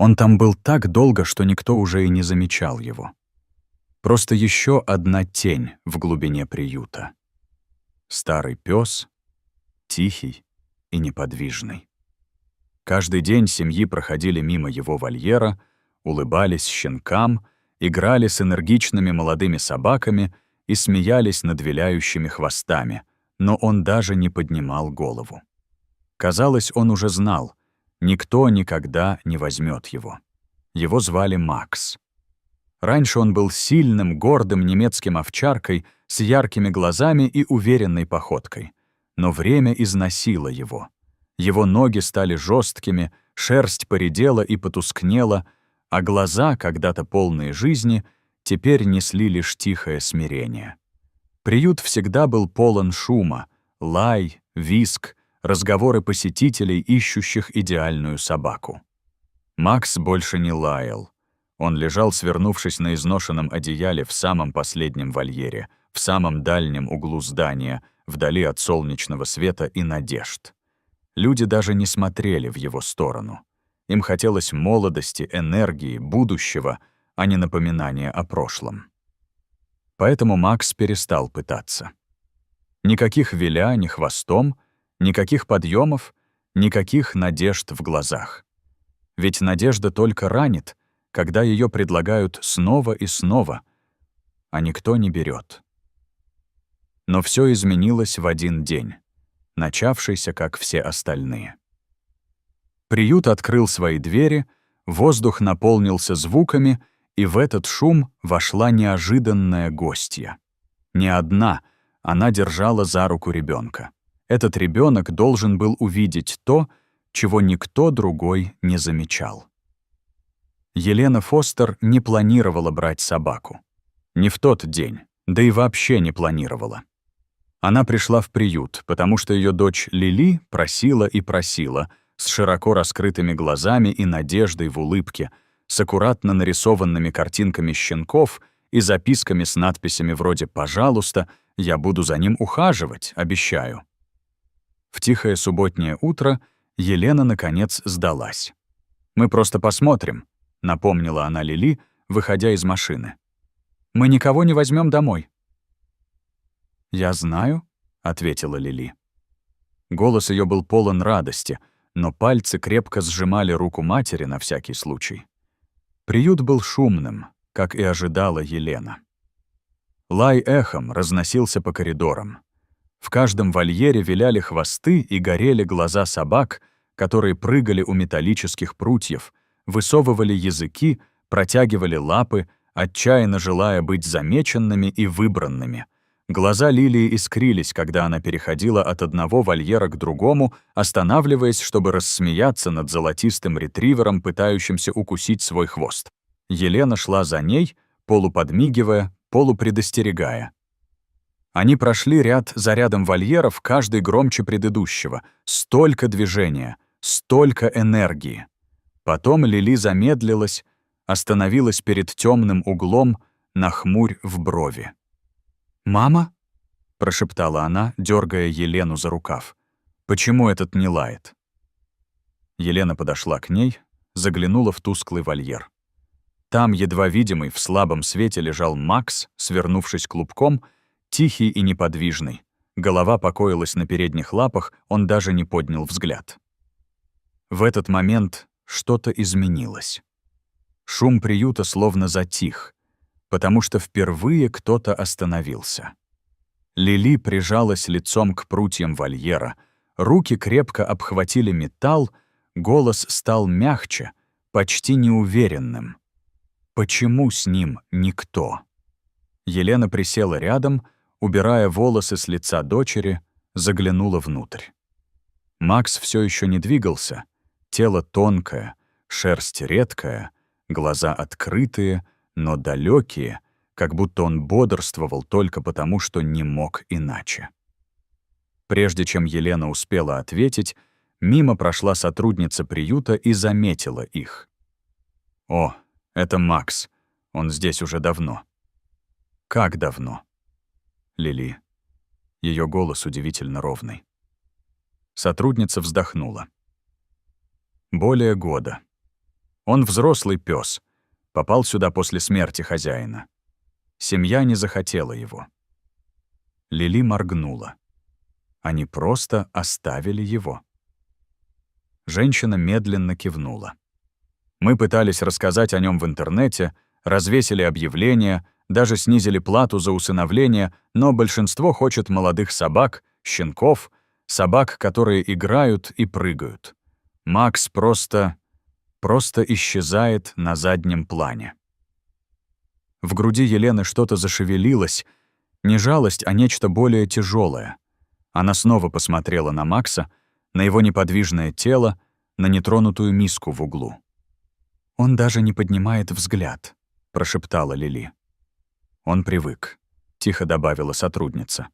Он там был так долго, что никто уже и не замечал его. Просто еще одна тень в глубине приюта. Старый пес, тихий и неподвижный. Каждый день семьи проходили мимо его вольера, улыбались щенкам, играли с энергичными молодыми собаками и смеялись над виляющими хвостами, но он даже не поднимал голову. Казалось, он уже знал, никто никогда не возьмет его. Его звали Макс. Раньше он был сильным, гордым немецким овчаркой с яркими глазами и уверенной походкой. Но время износило его. Его ноги стали жесткими, шерсть поредела и потускнела, а глаза, когда-то полные жизни, теперь несли лишь тихое смирение. Приют всегда был полон шума, лай, визг, разговоры посетителей, ищущих идеальную собаку. Макс больше не лаял. Он лежал, свернувшись на изношенном одеяле в самом последнем вольере, в самом дальнем углу здания, вдали от солнечного света и надежд. Люди даже не смотрели в его сторону. Им хотелось молодости, энергии, будущего, а не напоминания о прошлом. Поэтому Макс перестал пытаться. Никаких виляний хвостом, никаких подъемов, никаких надежд в глазах. Ведь надежда только ранит, когда ее предлагают снова и снова, а никто не берет. Но все изменилось в один день, начавшийся, как все остальные. Приют открыл свои двери, воздух наполнился звуками, и в этот шум вошла неожиданная гостья. Не одна, она держала за руку ребенка. Этот ребенок должен был увидеть то, чего никто другой не замечал. Елена Фостер не планировала брать собаку. Не в тот день, да и вообще не планировала. Она пришла в приют, потому что ее дочь Лили просила и просила, с широко раскрытыми глазами и надеждой в улыбке, с аккуратно нарисованными картинками щенков и записками с надписями вроде «Пожалуйста, я буду за ним ухаживать, обещаю». В тихое субботнее утро Елена, наконец, сдалась. «Мы просто посмотрим», — напомнила она Лили, выходя из машины. «Мы никого не возьмем домой». «Я знаю», — ответила Лили. Голос ее был полон радости, но пальцы крепко сжимали руку матери на всякий случай. Приют был шумным, как и ожидала Елена. Лай эхом разносился по коридорам. В каждом вольере виляли хвосты и горели глаза собак, которые прыгали у металлических прутьев, высовывали языки, протягивали лапы, отчаянно желая быть замеченными и выбранными. Глаза Лилии искрились, когда она переходила от одного вольера к другому, останавливаясь, чтобы рассмеяться над золотистым ретривером, пытающимся укусить свой хвост. Елена шла за ней, полуподмигивая, полупредостерегая. Они прошли ряд за рядом вольеров, каждый громче предыдущего. Столько движения, столько энергии. Потом Лили замедлилась, остановилась перед темным углом, нахмурь в брови. «Мама?» — прошептала она, дергая Елену за рукав. «Почему этот не лает?» Елена подошла к ней, заглянула в тусклый вольер. Там, едва видимый, в слабом свете лежал Макс, свернувшись клубком, тихий и неподвижный. Голова покоилась на передних лапах, он даже не поднял взгляд. В этот момент что-то изменилось. Шум приюта словно затих, потому что впервые кто-то остановился. Лили прижалась лицом к прутьям вольера, руки крепко обхватили металл, голос стал мягче, почти неуверенным. Почему с ним никто? Елена присела рядом, убирая волосы с лица дочери, заглянула внутрь. Макс все еще не двигался, тело тонкое, шерсть редкая, глаза открытые, но далекие, как будто он бодрствовал только потому, что не мог иначе. Прежде чем Елена успела ответить, мимо прошла сотрудница приюта и заметила их. «О, это Макс. Он здесь уже давно». «Как давно?» «Лили». Ее голос удивительно ровный. Сотрудница вздохнула. «Более года. Он взрослый пес, попал сюда после смерти хозяина. Семья не захотела его. Лили моргнула. Они просто оставили его. Женщина медленно кивнула. Мы пытались рассказать о нем в интернете, развесили объявления, даже снизили плату за усыновление, но большинство хочет молодых собак, щенков, собак, которые играют и прыгают. Макс просто исчезает на заднем плане. В груди Елены что-то зашевелилось, не жалость, а нечто более тяжелое. Она снова посмотрела на Макса, на его неподвижное тело, на нетронутую миску в углу. «Он даже не поднимает взгляд», — прошептала Лили. «Он привык», — тихо добавила сотрудница.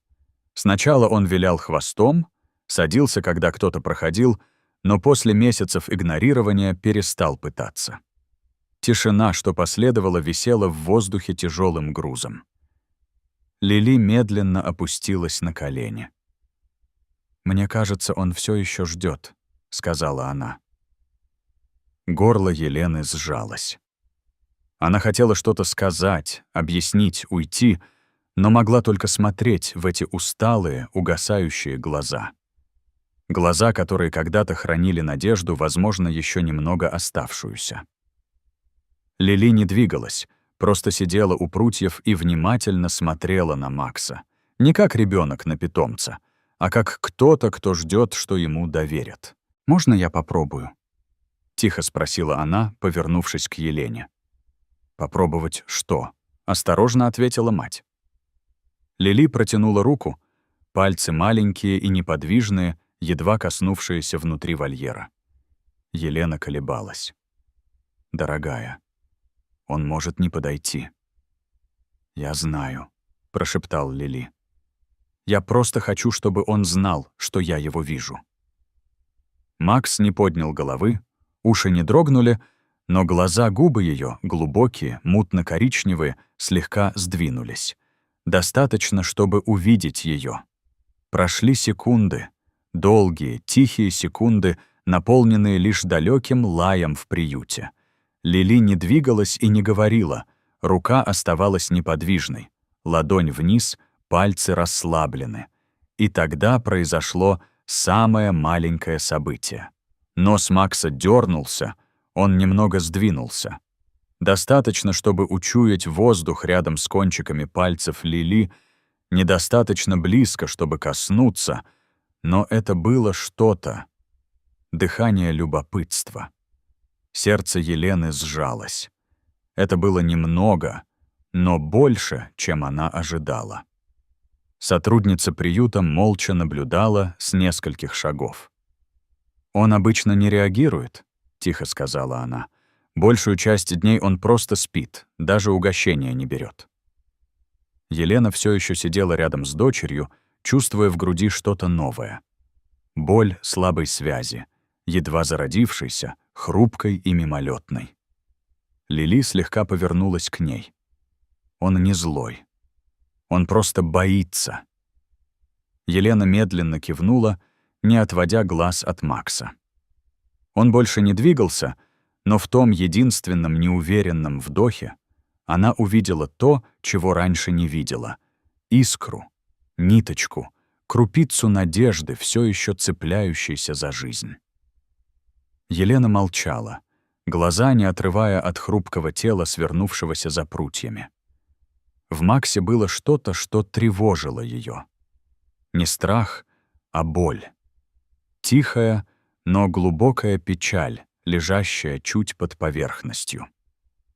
«Сначала он вилял хвостом, садился, когда кто-то проходил, но после месяцев игнорирования перестал пытаться». Тишина, что последовало, висела в воздухе тяжелым грузом. Лили медленно опустилась на колени. «Мне кажется, он все еще ждет», — сказала она. Горло Елены сжалось. Она хотела что-то сказать, объяснить, уйти, но могла только смотреть в эти усталые, угасающие глаза. Глаза, которые когда-то хранили надежду, возможно, еще немного оставшуюся. Лили не двигалась, просто сидела у прутьев и внимательно смотрела на Макса. Не как ребенок на питомца, а как кто-то, кто ждет, что ему доверят. «Можно я попробую?» — тихо спросила она, повернувшись к Елене. «Попробовать что?» — осторожно ответила мать. Лили протянула руку, пальцы маленькие и неподвижные, едва коснувшиеся внутри вольера. Елена колебалась. «Дорогая, он может не подойти». «Я знаю», — прошептал Лили. «Я просто хочу, чтобы он знал, что я его вижу». Макс не поднял головы, уши не дрогнули, но глаза, губы ее, глубокие, мутно-коричневые, слегка сдвинулись. Достаточно, чтобы увидеть ее. Прошли секунды, долгие, тихие секунды, наполненные лишь далеким лаем в приюте. Лили не двигалась и не говорила, рука оставалась неподвижной, ладонь вниз, пальцы расслаблены. И тогда произошло самое маленькое событие. Нос Макса дернулся, он немного сдвинулся. Достаточно, чтобы учуять воздух рядом с кончиками пальцев Лили, недостаточно близко, чтобы коснуться, но это было что-то. Дыхание любопытства. Сердце Елены сжалось. Это было немного, но больше, чем она ожидала. Сотрудница приюта молча наблюдала с нескольких шагов. «Он обычно не реагирует», — тихо сказала она. «Большую часть дней он просто спит, даже угощения не берет». Елена все еще сидела рядом с дочерью, чувствуя в груди что-то новое. Боль слабой связи, едва зародившейся, хрупкой и мимолетной. Лили слегка повернулась к ней. Он не злой. Он просто боится. Елена медленно кивнула, не отводя глаз от Макса. Он больше не двигался, но в том единственном неуверенном вдохе она увидела то, чего раньше не видела — искру, ниточку, крупицу надежды, все еще цепляющейся за жизнь. Елена молчала, глаза не отрывая от хрупкого тела, свернувшегося за прутьями. В Максе было что-то, что тревожило ее. Не страх, а боль. Тихая, но глубокая печаль, лежащая чуть под поверхностью.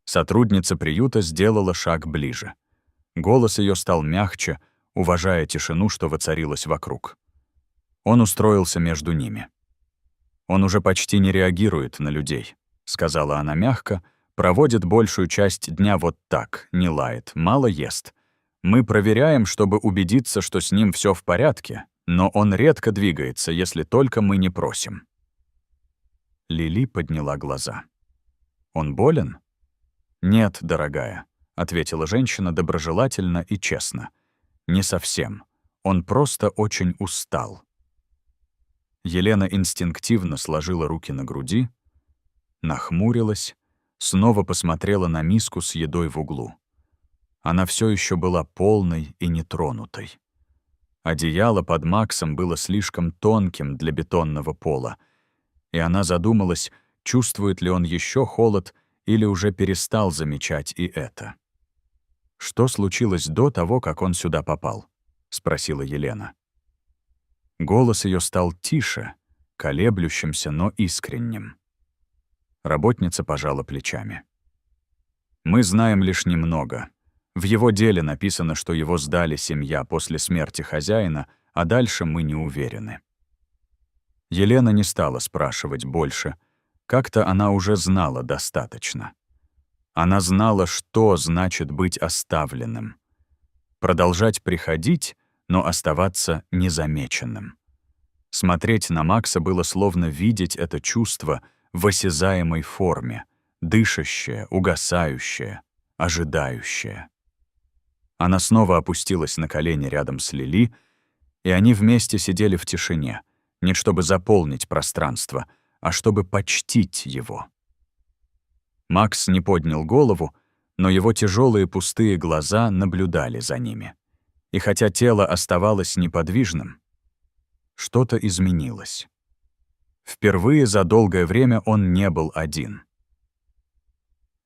Сотрудница приюта сделала шаг ближе. Голос ее стал мягче, уважая тишину, что воцарилась вокруг. Он устроился между ними. «Он уже почти не реагирует на людей», — сказала она мягко, «проводит большую часть дня вот так, не лает, мало ест. Мы проверяем, чтобы убедиться, что с ним все в порядке, но он редко двигается, если только мы не просим». Лили подняла глаза. «Он болен?» «Нет, дорогая», — ответила женщина доброжелательно и честно. «Не совсем. Он просто очень устал». Елена инстинктивно сложила руки на груди, нахмурилась, снова посмотрела на миску с едой в углу. Она все еще была полной и нетронутой. Одеяло под Максом было слишком тонким для бетонного пола, и она задумалась, чувствует ли он еще холод или уже перестал замечать и это. «Что случилось до того, как он сюда попал?» — спросила Елена. Голос ее стал тише, колеблющимся, но искренним. Работница пожала плечами. «Мы знаем лишь немного. В его деле написано, что его сдали семья после смерти хозяина, а дальше мы не уверены». Елена не стала спрашивать больше. Как-то она уже знала достаточно. Она знала, что значит быть оставленным. Продолжать приходить, но оставаться незамеченным. Смотреть на Макса было словно видеть это чувство в осязаемой форме, дышащее, угасающее, ожидающее. Она снова опустилась на колени рядом с Лили, и они вместе сидели в тишине, не чтобы заполнить пространство, а чтобы почтить его. Макс не поднял голову, но его тяжелые пустые глаза наблюдали за ними. И хотя тело оставалось неподвижным, что-то изменилось. Впервые за долгое время он не был один.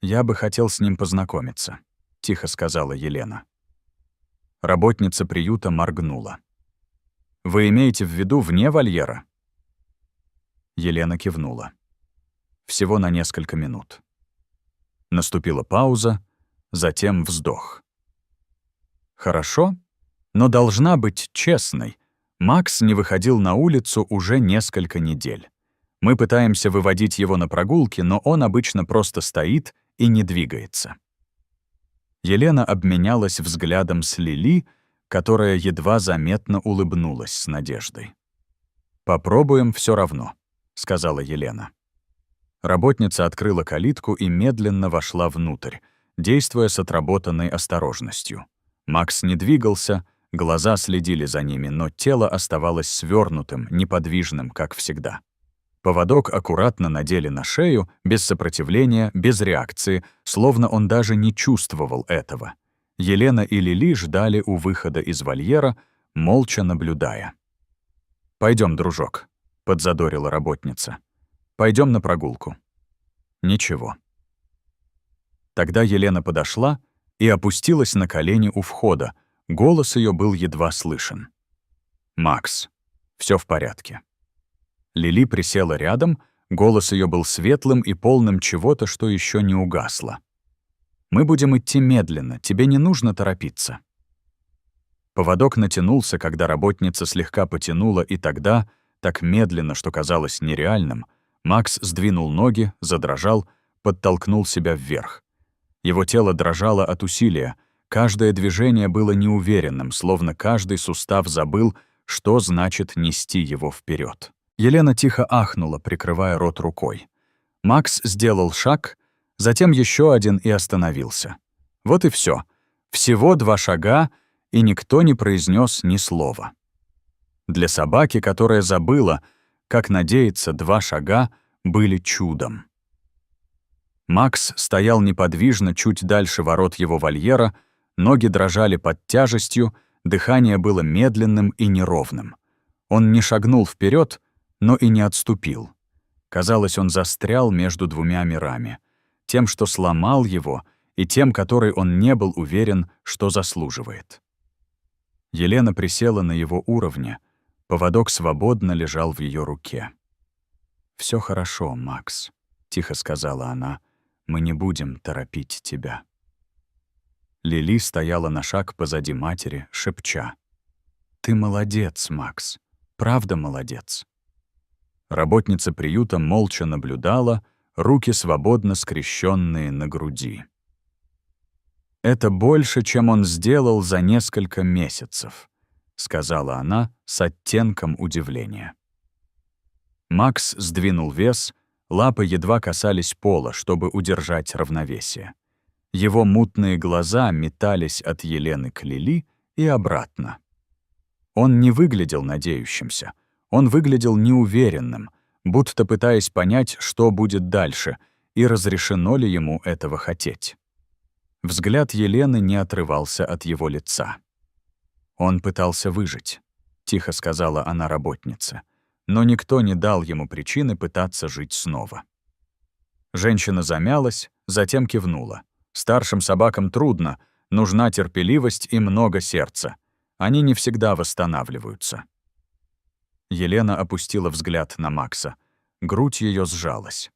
«Я бы хотел с ним познакомиться», — тихо сказала Елена. Работница приюта моргнула. «Вы имеете в виду вне вольера?» Елена кивнула. Всего на несколько минут. Наступила пауза, затем вздох. «Хорошо, но должна быть честной. Макс не выходил на улицу уже несколько недель. Мы пытаемся выводить его на прогулки, но он обычно просто стоит и не двигается». Елена обменялась взглядом с Лили, которая едва заметно улыбнулась с надеждой. «Попробуем все равно», — сказала Елена. Работница открыла калитку и медленно вошла внутрь, действуя с отработанной осторожностью. Макс не двигался, глаза следили за ними, но тело оставалось свернутым, неподвижным, как всегда. Поводок аккуратно надели на шею, без сопротивления, без реакции, словно он даже не чувствовал этого. Елена и Лили ждали у выхода из вольера, молча наблюдая. «Пойдем, дружок», — подзадорила работница. «Пойдем на прогулку». Ничего. Тогда Елена подошла и опустилась на колени у входа. Голос ее был едва слышен. «Макс, все в порядке». Лили присела рядом, голос ее был светлым и полным чего-то, что еще не угасло. «Мы будем идти медленно, тебе не нужно торопиться». Поводок натянулся, когда работница слегка потянула, и тогда, так медленно, что казалось нереальным, Макс сдвинул ноги, задрожал, подтолкнул себя вверх. Его тело дрожало от усилия, каждое движение было неуверенным, словно каждый сустав забыл, что значит нести его вперед. Елена тихо ахнула, прикрывая рот рукой. Макс сделал шаг, затем еще один и остановился. Вот и все. Всего 2 шага, и никто не произнес ни слова. Для собаки, которая забыла, как надеяться, 2 шага были чудом. Макс стоял неподвижно чуть дальше ворот его вольера, ноги дрожали под тяжестью, дыхание было медленным и неровным. Он не шагнул вперед, но и не отступил. Казалось, он застрял между 2 мирами, тем, что сломал его, и тем, который он не был уверен, что заслуживает. Елена присела на его уровне, поводок свободно лежал в ее руке. «Все хорошо, Макс», — тихо сказала она, — «мы не будем торопить тебя». Лили стояла на шаг позади матери, шепча: «Ты молодец, Макс, правда молодец». Работница приюта молча наблюдала, руки свободно скрещенные на груди. «Это больше, чем он сделал за несколько месяцев», — сказала она с оттенком удивления. Макс сдвинул вес, лапы едва касались пола, чтобы удержать равновесие. Его мутные глаза метались от Елены к Лили и обратно. Он не выглядел надеющимся, он выглядел неуверенным, будто пытаясь понять, что будет дальше, и разрешено ли ему этого хотеть. Взгляд Елены не отрывался от его лица. «Он пытался выжить», — тихо сказала она работнице, но никто не дал ему причины пытаться жить снова. Женщина замялась, затем кивнула. Старшим собакам трудно, нужна терпеливость и много сердца. Они не всегда восстанавливаются. Елена опустила взгляд на Макса. Грудь ее сжалась.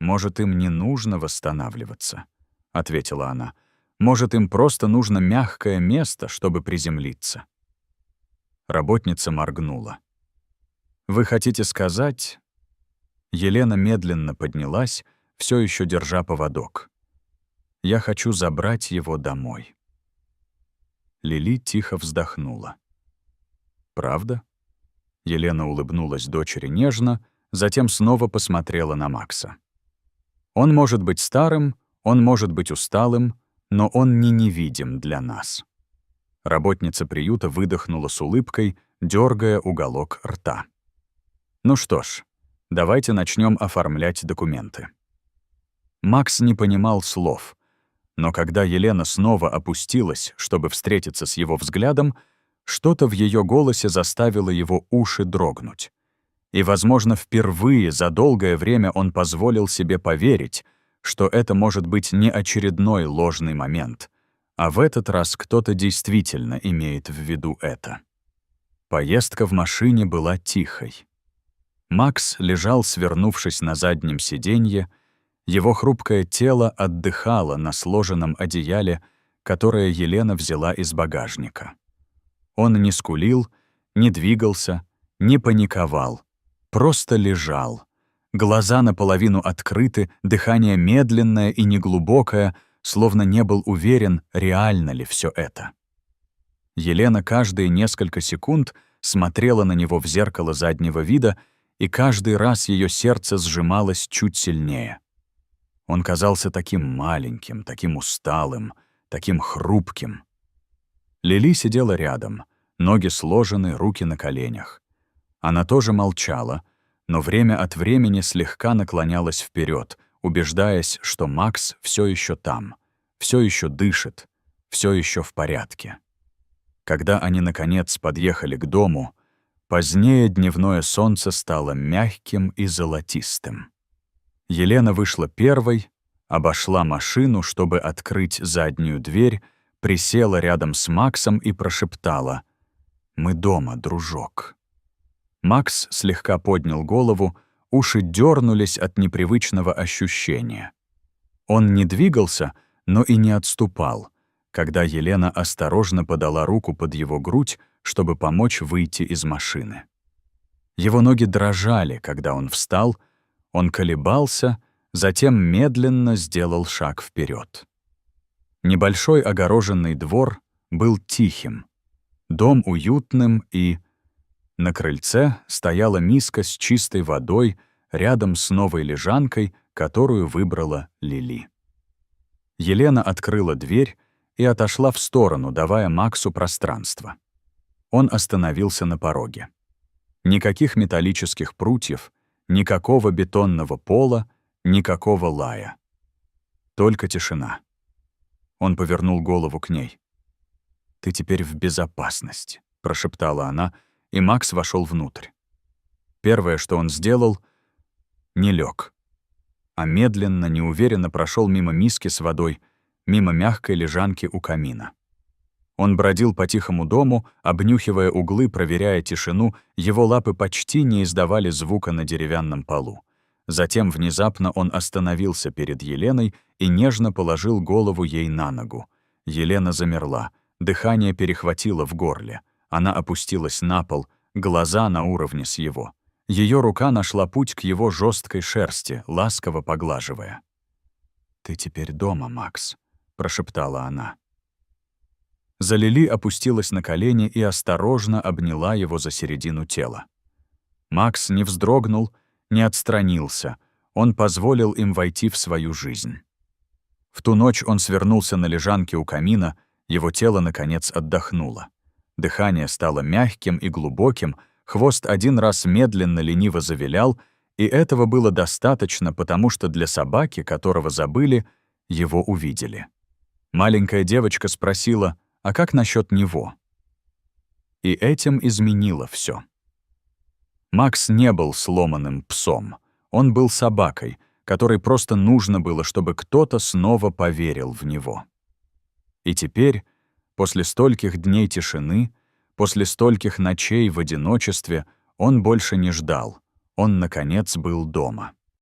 «Может, им не нужно восстанавливаться?» — ответила она. «Может, им просто нужно мягкое место, чтобы приземлиться?» Работница моргнула. «Вы хотите сказать...» Елена медленно поднялась, все еще держа поводок. «Я хочу забрать его домой». Лили тихо вздохнула. «Правда?» Елена улыбнулась дочери нежно, затем снова посмотрела на Макса. «Он может быть старым, он может быть усталым, но он не невидим для нас». Работница приюта выдохнула с улыбкой, дергая уголок рта. «Ну что ж, давайте начнем оформлять документы». Макс не понимал слов, но когда Елена снова опустилась, чтобы встретиться с его взглядом, что-то в ее голосе заставило его уши дрогнуть. И, возможно, впервые за долгое время он позволил себе поверить, что это может быть не очередной ложный момент, а в этот раз кто-то действительно имеет в виду это. Поездка в машине была тихой. Макс лежал, свернувшись на заднем сиденье, его хрупкое тело отдыхало на сложенном одеяле, которое Елена взяла из багажника. Он не скулил, не двигался, не паниковал, просто лежал. Глаза наполовину открыты, дыхание медленное и неглубокое, словно не был уверен, реально ли все это. Елена каждые несколько секунд смотрела на него в зеркало заднего вида, и каждый раз ее сердце сжималось чуть сильнее. Он казался таким маленьким, таким усталым, таким хрупким. Лили сидела рядом, ноги сложены, руки на коленях. Она тоже молчала, но время от времени слегка наклонялась вперед, убеждаясь, что Макс все еще там, все еще дышит, все еще в порядке. Когда они, наконец, подъехали к дому, позднее дневное солнце стало мягким и золотистым. Елена вышла первой, обошла машину, чтобы открыть заднюю дверь, присела рядом с Максом и прошептала: «Мы дома, дружок». Макс слегка поднял голову, уши дернулись от непривычного ощущения. Он не двигался, но и не отступал, когда Елена осторожно подала руку под его грудь, чтобы помочь выйти из машины. Его ноги дрожали, когда он встал, он колебался, затем медленно сделал шаг вперед. Небольшой огороженный двор был тихим, дом уютным и... На крыльце стояла миска с чистой водой рядом с новой лежанкой, которую выбрала Лили. Елена открыла дверь и отошла в сторону, давая Максу пространство. Он остановился на пороге. Никаких металлических прутьев, никакого бетонного пола, никакого лая. Только тишина. Он повернул голову к ней. «Ты теперь в безопасности», — прошептала она, и Макс вошел внутрь. Первое, что он сделал, не лег, а медленно, неуверенно прошел мимо миски с водой, мимо мягкой лежанки у камина. Он бродил по тихому дому, обнюхивая углы, проверяя тишину, его лапы почти не издавали звука на деревянном полу. Затем внезапно он остановился перед Еленой и нежно положил голову ей на ногу. Елена замерла, дыхание перехватило в горле. Она опустилась на пол, глаза на уровне с его. Ее рука нашла путь к его жесткой шерсти, ласково поглаживая. «Ты теперь дома, Макс», — прошептала она. Лили опустилась на колени и осторожно обняла его за середину тела. Макс не вздрогнул, не отстранился, он позволил им войти в свою жизнь. В ту ночь он свернулся на лежанке у камина, его тело, наконец, отдохнуло. Дыхание стало мягким и глубоким, хвост один раз медленно лениво завилял, И этого было достаточно, потому что для собаки, которого забыли, его увидели. Маленькая девочка спросила, а как насчет него? И этим изменило все. Макс не был сломанным псом. Он был собакой, которой просто нужно было, чтобы кто-то снова поверил в него. И теперь, после стольких дней тишины, после стольких ночей в одиночестве, он больше не ждал. Он, наконец, был дома.